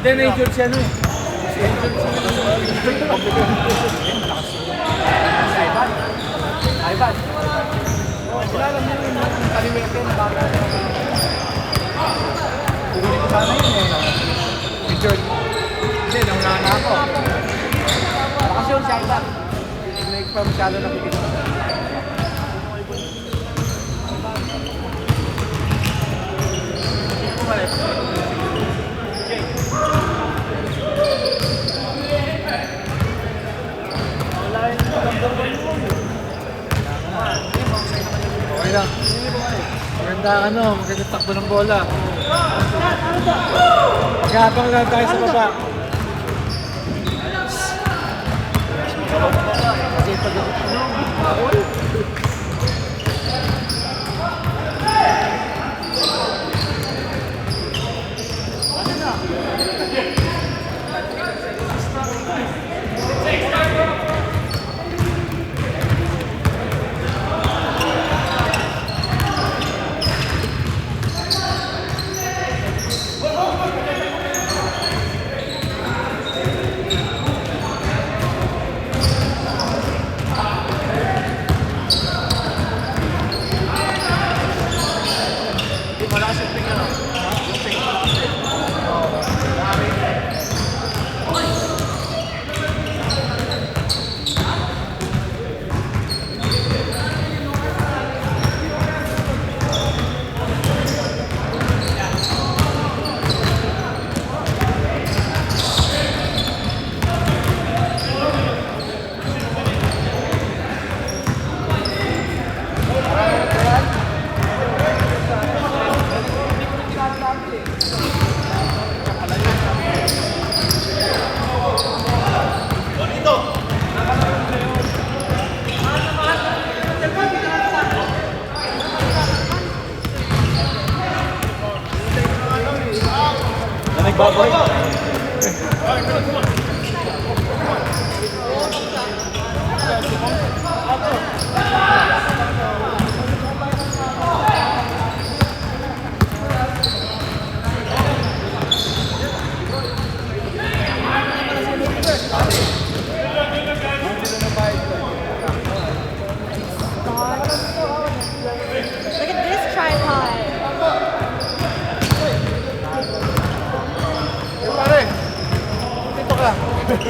Then na-injured siya no eh. Ivan. Wala lang yun yung kalimutin na baka. Kukunin ko sana yun eh. Injured. Hindi, nangunana ako. Lakas yun si Ivan. Hindi pa masyado nakikita. Okay lang. Maganda takbo ng bola. Maghatong lang tayo sa baba. Kasi pag nagbaboy. Look at this tripod. Look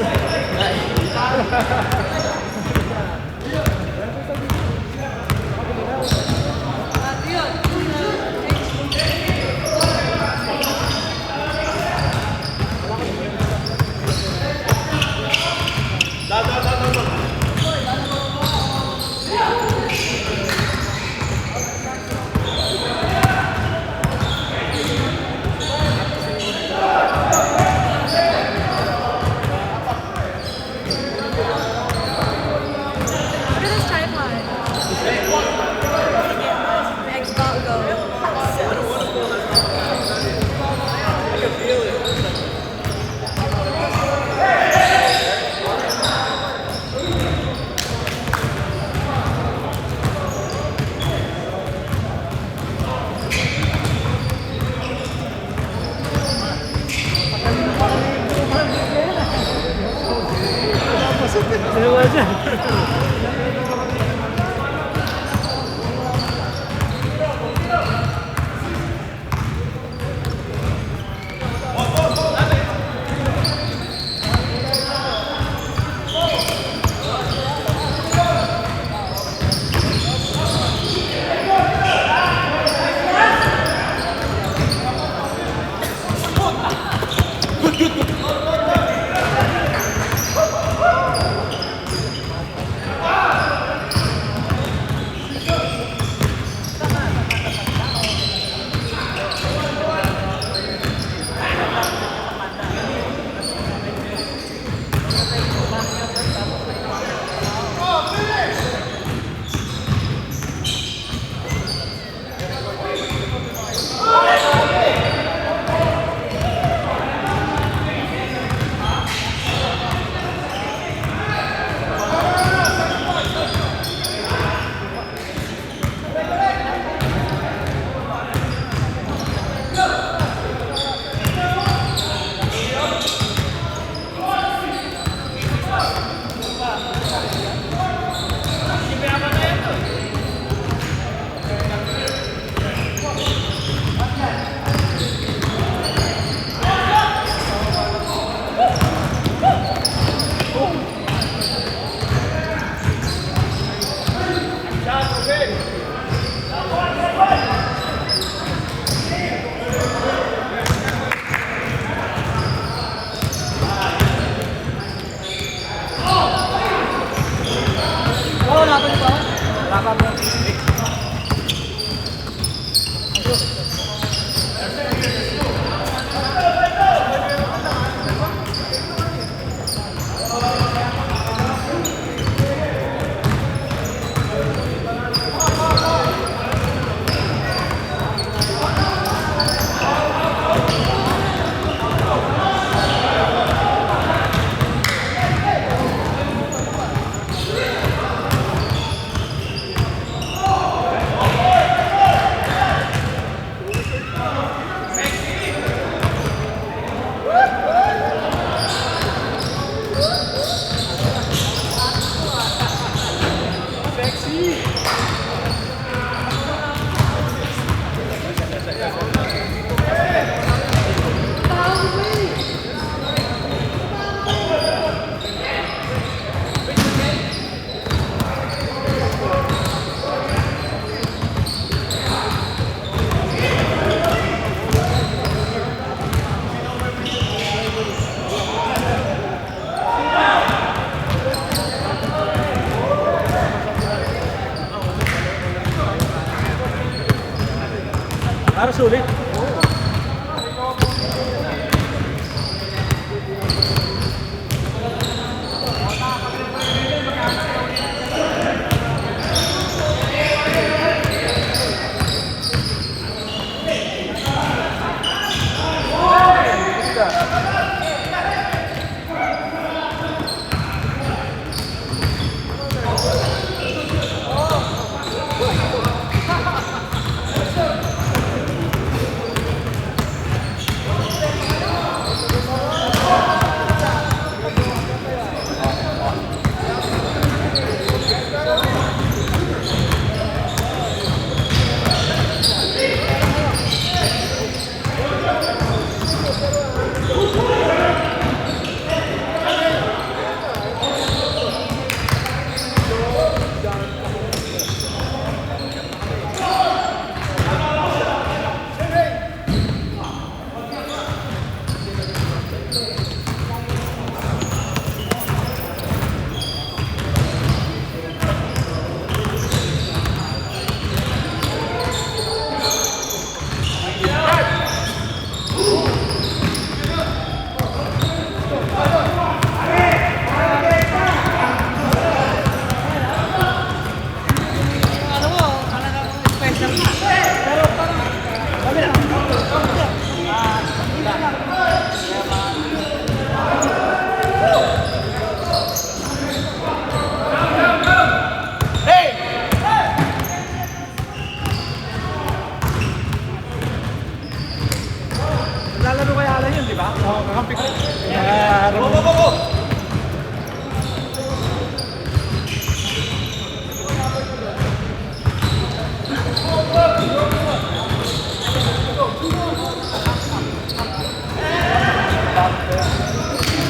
at this tripod. The Xbox Go. Dalawa dyan. Oh, laban ba? Laban ba? Harus sulit.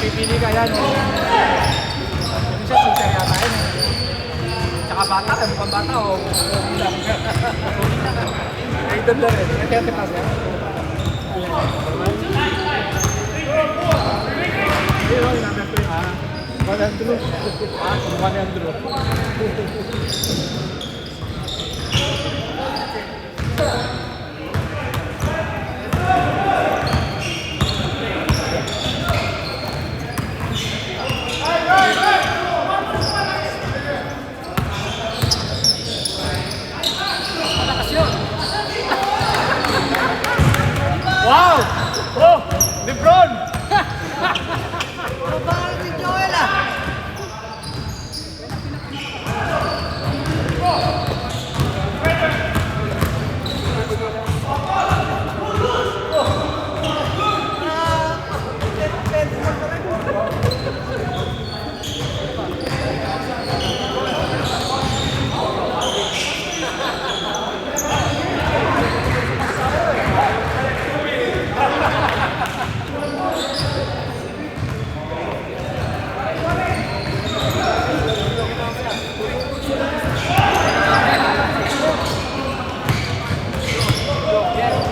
Pipili ka yan. Yung siya, sincere yata yun. Tsaka bata, mukhang bata o bilang. Ay, doon na rin. Kaya tipas yan. Ayun, number 3. 100. 100. Wow! Oh! Lebron! Parang si Joel ah.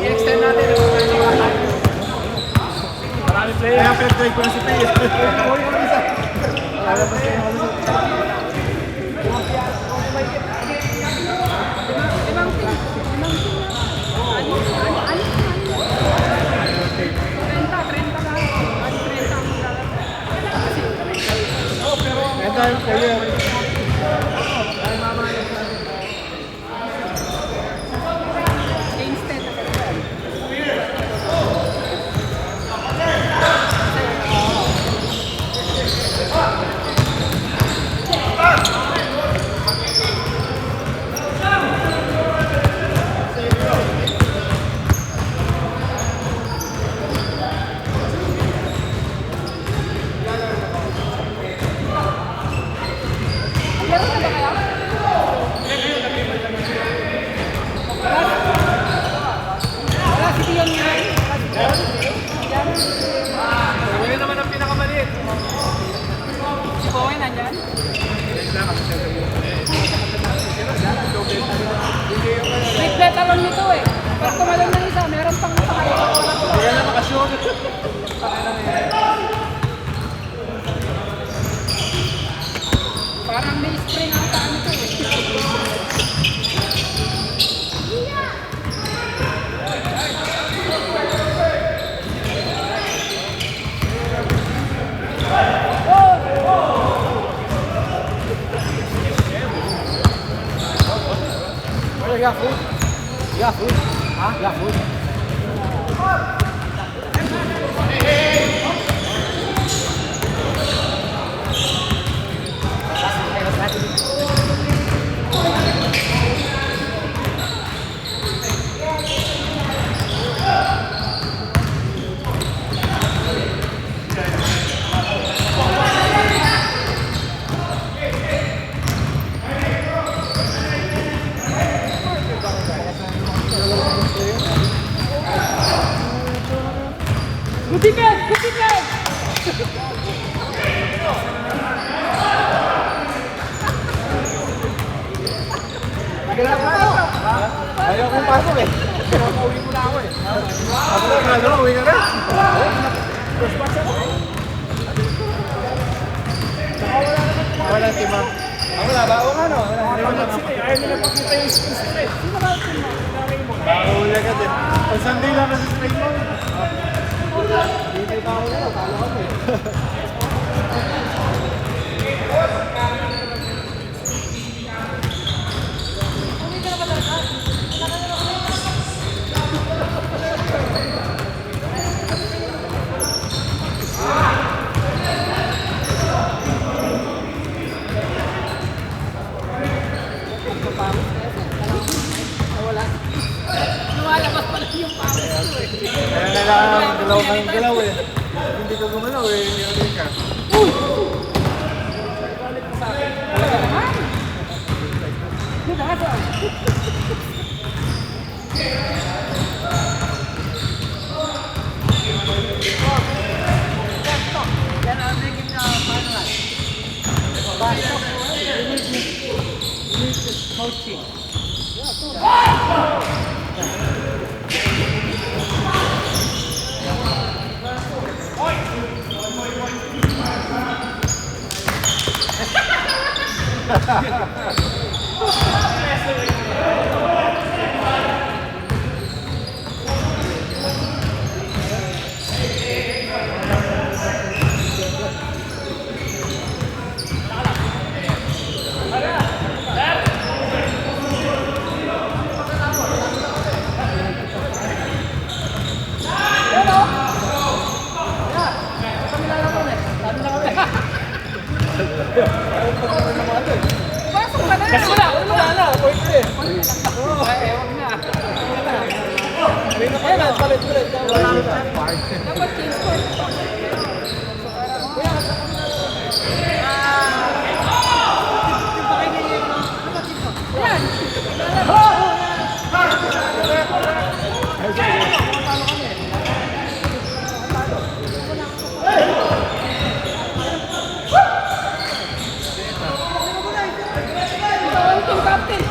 I-extend natin. Marami player. Kaya pinag-drive ko na si Pei. Uy, ano isa? Alam mo siya. Ito yung player. Uy naman ang pinakamaliit. Si Boy nandyan? Triplet talon nito eh. Pag tumalon ng isa, meron pang nakakalimutan. Hindi ka na makashoot. Parang may spring ang taan nito eh. Oh, you got food? You got food? Huh? You got food? Good defense! Good defense! Ayaw kong pasok eh. Pinapauwi mo na ako eh. Ako na, uwi ka na. First pass ako. Wala si Ma'am. Wala ba? Oo nga no. Ayaw nila pakita yung skills nila eh. Pakahuli ka din. Pag Sunday lang na sa straight mo. Hindi tayo pakahuli ka. Talo ka eh. Lumalabas pa lang yung pawis ko eh. Kaya kailangan galaw kang galaw eh. Hindi ka gumalaw eh. ano ka. Talaga naman. Di ba? Yan ang naging paano lang. Coaching. Pasok ka na. Wala na, point eh. Ay, ewan na. Ayun, palit-palit. Dapat change court. Yan. Ikaw ang team captain.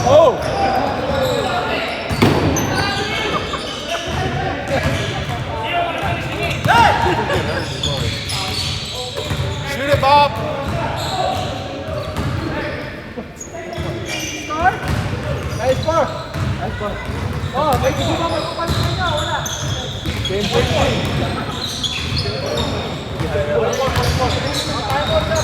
Oh! Shoot it, Bob! Score? Nice ball! Nice ball. Oh, may hindi ba magpapalit na niya? Wala. Game point. Time out na,